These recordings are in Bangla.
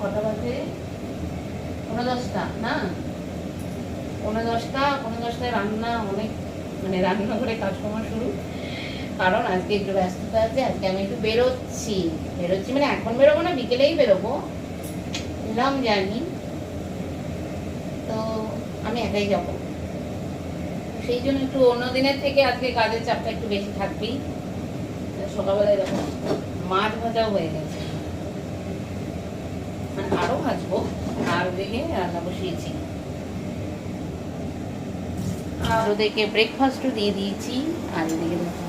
কটা বাজে? 10:15 না, 10:15 রান্না অনেক, মানে রান্না করে কাজকর্ম শুরু। কারণ আজকে একটু ব্যস্ততা আছে, আজকে আমি একটু বেরোচ্ছি মানে এখন বেরোবো না, বিকেলেই বেরোবো, নাম জানি তো, আমি একাই যাব। সেই জন্য একটু অন্য দিনের থেকে আজকে কাজের চাপটা একটু বেশি থাকবেই। সকালবেলায় দেখো মাছ ভাজাও হয়ে গেছে, মানে আরো ভাজবো, আর ওদিকে রান্না বসিয়েছি, আর ওদেরকে ব্রেকফাস্টও দিয়ে দিয়েছি। আর ওদিকে দেখো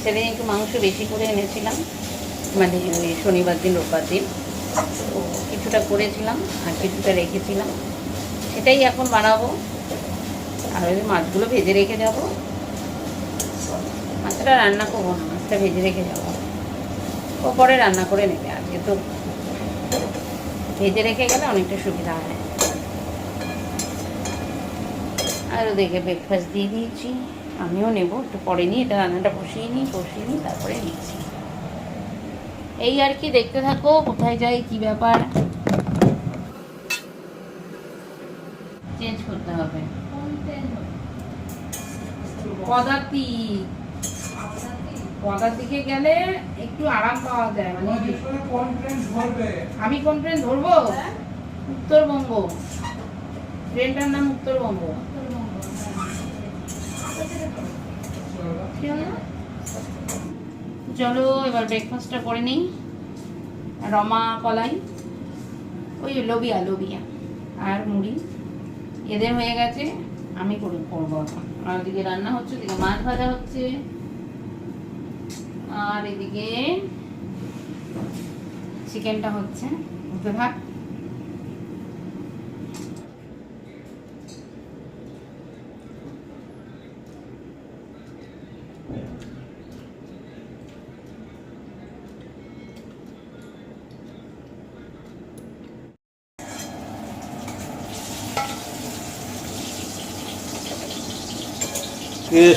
সেদিন একটু মাংস বেশি করে এনেছিলাম, মানে ওই শনিবার দিন রোববার দিন, তো কিছুটা করেছিলাম আর কিছুটা রেখেছিলাম, সেটাই এখন বানাবো। আর ওই মাছগুলো ভেজে রেখে যাবো, মাছটা রান্না করবো না, মাছটা ভেজে রেখে যাবো, ও পরে রান্না করে নেবে। আজকে তো ভেজে রেখে গেলে অনেকটা সুবিধা হয়। আর ওদেরকে ব্রেকফাস্ট দিয়ে দিয়েছি, আমিও নেব, একটু পরে নিই, এটা রান্নাটা বসিয়ে নিই তারপরে নিচ্ছি। এই আর কি, দেখতে থাকো কোথায় যাই কি ব্যাপার। চেঞ্জ করতে হবে পদাতিকে গেলে একটু আরাম পাওয়া যায়। মানে আমি কোন ট্রেন ধরবো? উত্তরবঙ্গ, ট্রেনটার নাম উত্তরবঙ্গ। চলো এবার ব্রেকফাস্টটা করে নিই। রমা কলাই, ওই লোবিয়া আর মুড়ি, এদের হয়ে গেছে, আমি করবো এখন। আর ওদিকে রান্না হচ্ছে, ওদিকে মাছ ভাজা হচ্ছে, আর এদিকে চিকেনটা হচ্ছে, হতে থাক।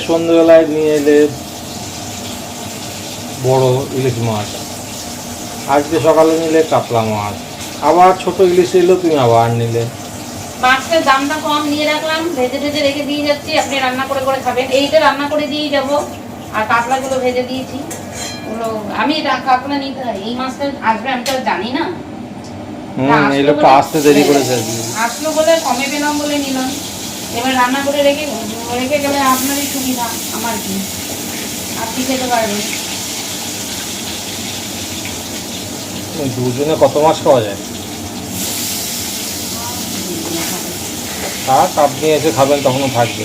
সন্ধ্যেবেলায় নিয়ে এলে বড় ইলিশ মাছ, আজকে সকালে নিলে কাতলা মাছ, আবার ছোট ইলিশ এলো, তুমি আবার নিলে। মাছের দামটা কম নিয়ে রাখলাম, ভেজে রেখে দিয়ে যাচ্ছি, আপনি রান্না করে খাবেন। এইটা রান্না করে দিয়ে যাব, আর কাতলাগুলো ভেজে দিয়েছি। ওগুলো আমি কাতলা নিতে হয়, এই মাছটা আসবে আমি তো জানি না, আসতে দেরি করে আসলো বলে কমে পেলাম বলে নিলাম। এবার রান্না করে রেখে গেলে আপনারই সুবিধা, আমার কি, আপনি খেতে পারবেন। দুজনে কত মাছ খাওয়া যায়? আপনি এসে খাবেন তখনও থাকবে।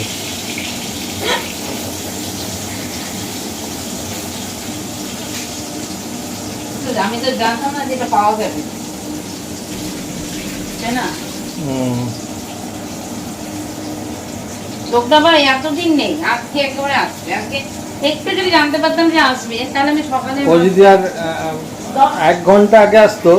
আমি তো জানতাম না যেটা পাওয়া যাবে, তাই না? লোকটা ভাই এতদিন নেই, আজকে একেবারে আসবে। আজকে একটু যদি জানতে পারতাম যে আসবে, তাহলে আমি সকালে, ও যদি আর 1 ঘন্টা আগে আসতো,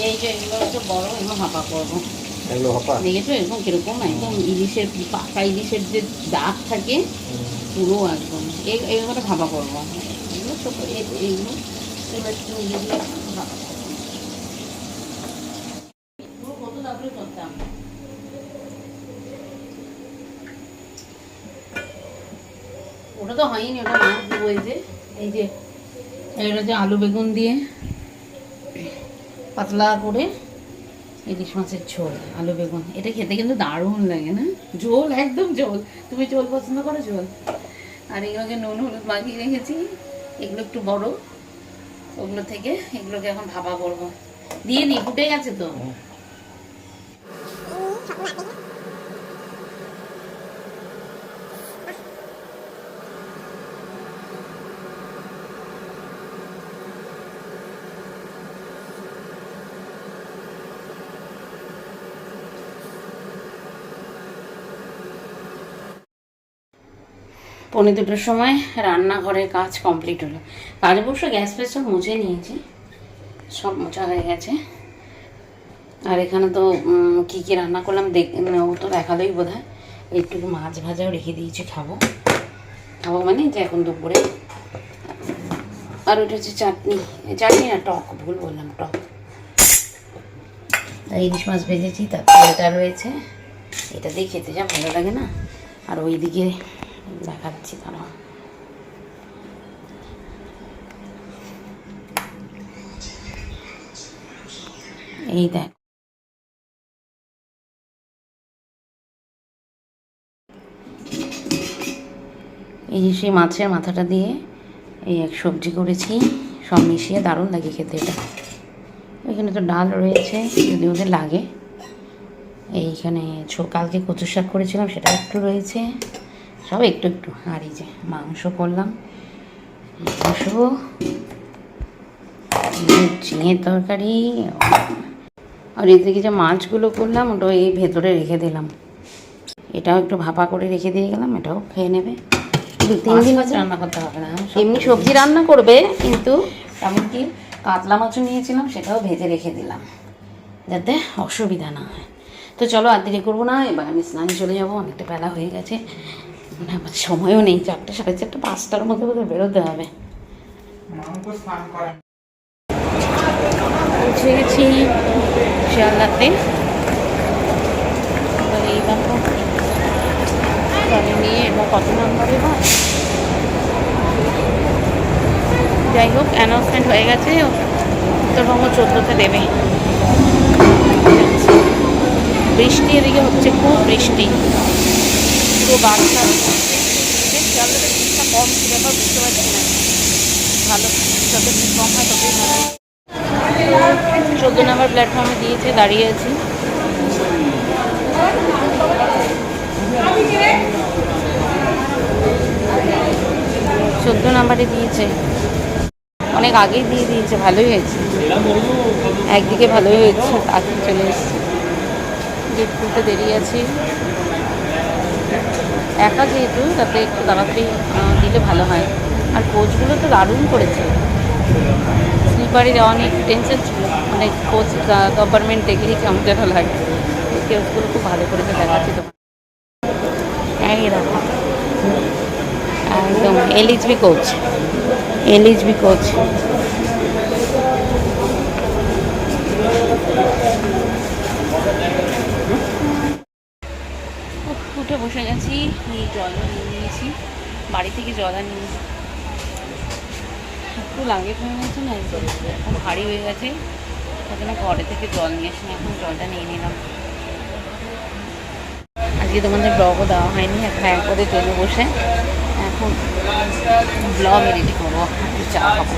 এই যে এগুলো হচ্ছে বড়, এগুলো হাঁপা করবো। এগুলো হাঁপা দেখেছো এরকম কিরকম, একদম ইলিশের পাকা ইলিশের যে দাঁত থাকে পুরো একদম, এগুলো ভাপা করবো। এগুলো ছোট, এইগুলো একটু ইয়ে দিয়ে ভাপা করবো। কত তারপরে করতাম, ওটা তো হয়নি, ওটা মাছ দেবো। এই যে এটা যে আলু বেগুন দিয়ে পাতলা করে ইলিশ মাছের ঝোল, আলু বেগুন, এটা খেতে কিন্তু দারুণ লাগে না? ঝোল, একদম ঝোল। তুমি ঝোল পছন্দ করো? ঝোল। আর এগুলোকে নুন হলুদ মাখিয়ে রেখেছি, এগুলো একটু বড়, ওগুলো থেকে এগুলোকে এখন ভাপা করবো। দিয়ে দিই, ফুটে গেছে তো। পৌনে 2টার সময় রান্নাঘরের কাজ কমপ্লিট হলো। কাজ অবশ্য গ্যাস ফ্যাস সব মুছে নিয়েছি, সব মোছা হয়ে গেছে। আর এখানে তো কী কী রান্না করলাম ও তো দেখালোই বোধ হয়। একটু মাছ ভাজাও রেখে দিয়েছি, খাবো মানে যে এখন দুপুরে। আর ওটা হচ্ছে চাটনি, চাটনি না টক, ভুল বললাম, টক। ইলিশ মাছ ভেজেছি, তারপরে এটা রয়েছে, এটা দিয়ে খেতে যা ভালো লাগে না। আর ওইদিকে দেখাচ্ছি তারা, এই দেখ, এই যে সেই মাছের মাথাটা দিয়ে এই এক সবজি করেছি, সব মিশিয়ে দারুণ লাগে খেতে এটা। এখানে তো ডাল রয়েছে যদি ওদের লাগে। এইখানে কালকে কচু শাক করেছিলাম, সেটা একটু রয়েছে, সব একটু একটু। আর এই যে মাংস করলাম, মাংস, ঝিঙের তরকারি। আর এদিকে যে মাছগুলো করলাম ওটা এই ভেতরে রেখে দিলাম, এটাও একটু ভাপা করে রেখে দিয়ে গেলাম, এটাও খেয়ে নেবে। 2-3 দিন রান্না করতে হবে না, এমনি সবজি রান্না করবে, কিন্তু এমনকি কাতলা মাছও নিয়েছিলাম, সেটাও ভেজে রেখে দিলাম যাতে অসুবিধা না হয়। তো চলো আর দেরি করবো না, এবার আমি স্নানে চলে যাবো, অনেকটা বেলা হয়ে গেছে, মানে আমার সময়ও নেই, 4টে, 4:30, 5টার মধ্যে বোধহয় বেরোতে হবে। পৌঁছে গেছি শিয়ালদাতে। এইবার গাড়ি নিয়ে এবার কত নাম্বারে হয়, যাই হোক অ্যানাউন্সমেন্ট হয়ে গেছে, উত্তরবঙ্গ 14তে দেবে। বৃষ্টি এদিকে হচ্ছে, খুব বৃষ্টি, পুরো বারোটা। শিয়ালদাতে বৃষ্টিটা কম ছিল, এবার বুঝতে পারছি না, ভালো, যত বৃষ্টি কম হয় ততই ভালো। 14 নম্বর প্ল্যাটফর্মে দিয়েছে, দাঁড়িয়ে আছি। 14 নম্বরে দিয়েছে, অনেক আগেই দিয়ে দিয়েছে, ভালোই হয়েছে, একদিকে ভালোই হয়েছে, আগে চলে এসেছি। গেট খুলতে দেরি আছে, একা যেহেতু তাতে একটু তাড়াতাড়ি দিলে ভালো হয়। আর কোচগুলো তো দারুণ করেছে, স্লিপারে যাওয়া নিয়ে একটু টেনশন ছিল, মানে কোচ গভর্নমেন্ট দেখলেই কেমন যেন লাগে, কোচগুলো খুব ভালো করেছে, দেখাচ্ছি তোমার। এই দেখো একদম LHB কোচ, LHB কোচ। উঠে বসে গেছি, জলও নিয়ে নিয়েছি, বাড়ি থেকে জল নিয়ে একটু লাগে হয়ে গেছে না, এখন ভারী হয়ে গেছে, সেখানে ঘরে থেকে জল নিয়ে আসি, এখন জলটা নিয়ে নিলাম। আজকে তোমাদের ব্লগও দেওয়া হয়নি, এখন একবারে ট্রেনে বসে এখন ব্লগ এডিট করবো, একটু চা খাবো।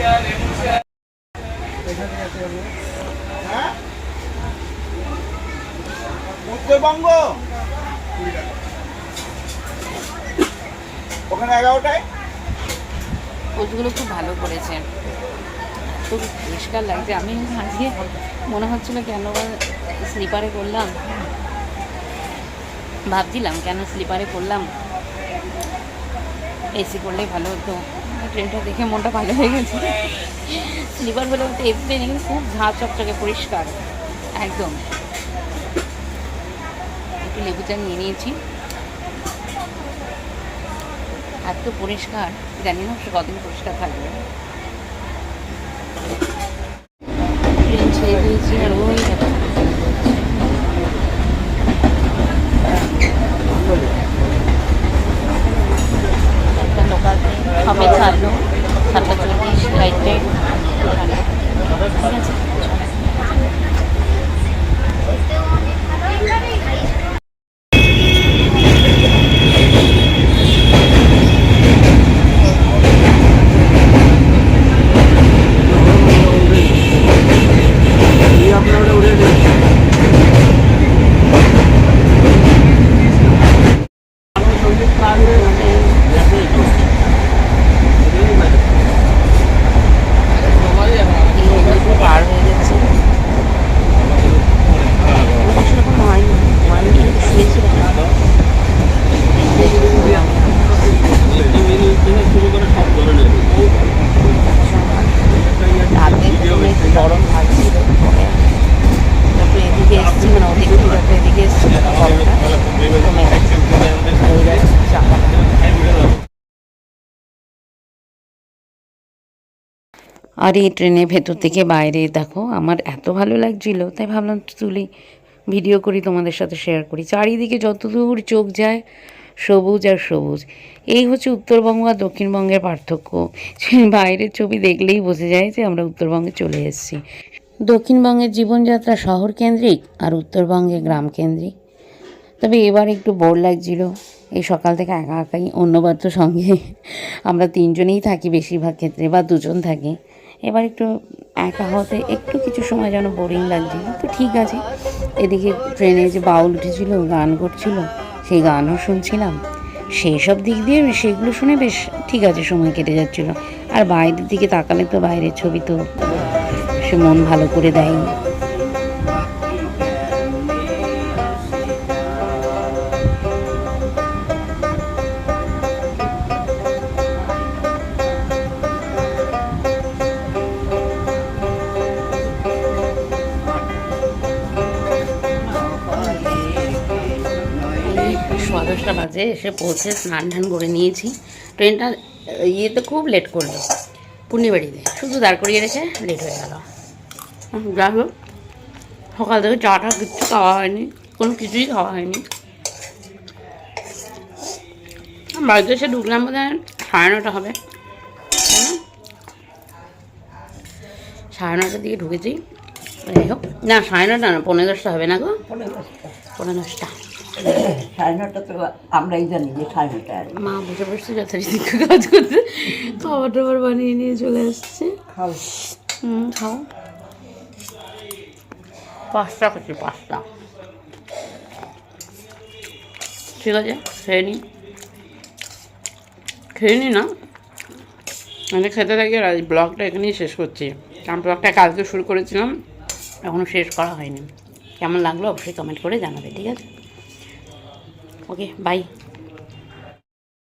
উত্তরবঙ্গ ওখানে 11টায় কোচগুলো খুব ভালো করেছে, খুব পরিষ্কার লাগছে। আমি আজকে মনে হচ্ছিল কেন স্লিপারে করলাম, ভাবছিলাম কেন স্লিপারে করলাম, এসি করলেই ভালো হতো। ট্রেনটা দেখে মনটা ভালো হয়ে গেছে, স্লিপার হলে তো এসি ট্রেনে কিন্তু খুব ঝাঁ চকচকে পরিষ্কার একদম। একটু লেবু চা নিয়ে নিয়েছি, এত পরিষ্কার, জানি না কদিন পরিষ্কার থাকবে। ট্রেন ছেড়ে দিয়েছি, আর ওই একটা লোকাল ট্রেন সবে ছাড়লো, 7:40 রাইট ট্রেন, ঠিক আছে। পার হয়ে আর এই ট্রেনের ভেতর থেকে বাইরে দেখো আমার এত ভালো লাগছিল, তাই ভাবলাম তুলি ভিডিও করি, তোমাদের সাথে শেয়ার করি। চারিদিকে যতদূর চোখ যায় সবুজ আর সবুজ। এই হচ্ছে উত্তরবঙ্গ আর দক্ষিণবঙ্গের পার্থক্য। বাইরের ছবি দেখলেই বোঝা যায় যে আমরা উত্তরবঙ্গে চলে এসেছি। দক্ষিণবঙ্গের জীবনযাত্রা শহর কেন্দ্রিক আর উত্তরবঙ্গে গ্রাম কেন্দ্রিক। তবে এবার একটু বোর লাগছিল, এই সকাল থেকে একা একাই। অন্যবার তো সঙ্গে আমরা তিনজনেই থাকি বেশিরভাগ ক্ষেত্রে, বা দুজন থাকি। এবার একটু একা হতে একটু কিছু সময় যেন বোরিং লাগছিল, তো ঠিক আছে। এদিকে ট্রেনে যে বাউল উঠেছিল, গান করছিল, সেই গানও শুনছিলাম। সেই সব দিক দিয়ে সেগুলো শুনে বেশ ঠিক আছে, সময় কেটে যাচ্ছিল। আর বাইরের দিকে তাকালে তো বাইরের ছবি তো সে মন ভালো করে দেয়। সোয়া 10টা বাজে, এসে পৌঁছে স্নান টান করে নিয়েছি। ট্রেনটা ইয়েতে খুব লেট করলো, পূর্ণিবাড়িতে শুধু দাঁড় করিয়ে রেখে লেট হয়ে গেল। যাই হোক, সকাল থেকে চাটা কিচ্ছু খাওয়া হয়নি, কোনো কিছুই খাওয়া হয়নি। বাড়িতে এসে ঢুকলাম বোধ হয় 9:30 হবে, তাই না? 9:30টার দিকে ঢুকেছি। যাই হোক, না 9:30 না, 10:45 হবে না গো, 10:45। 9:30 তো আমরাই জানি যে 9:30। মা বসে বসে যথারীতি কাজ করতে, খাবার টাবার বানিয়ে নিয়ে চলে আসছে। খাও। খাও। পাস্তা খাচ্ছি, পাস্তা। ঠিক আছে, খেয়ে নি না, মানে খেতে থাকি। আর ব্লগটা এখানেই শেষ করছি, কারণ ব্লগটা কালকে শুরু করেছিলাম, এখনও শেষ করা হয়নি। কেমন লাগলো অবশ্যই কমেন্ট করে জানাবে, ঠিক আছে? ওকে, বাই।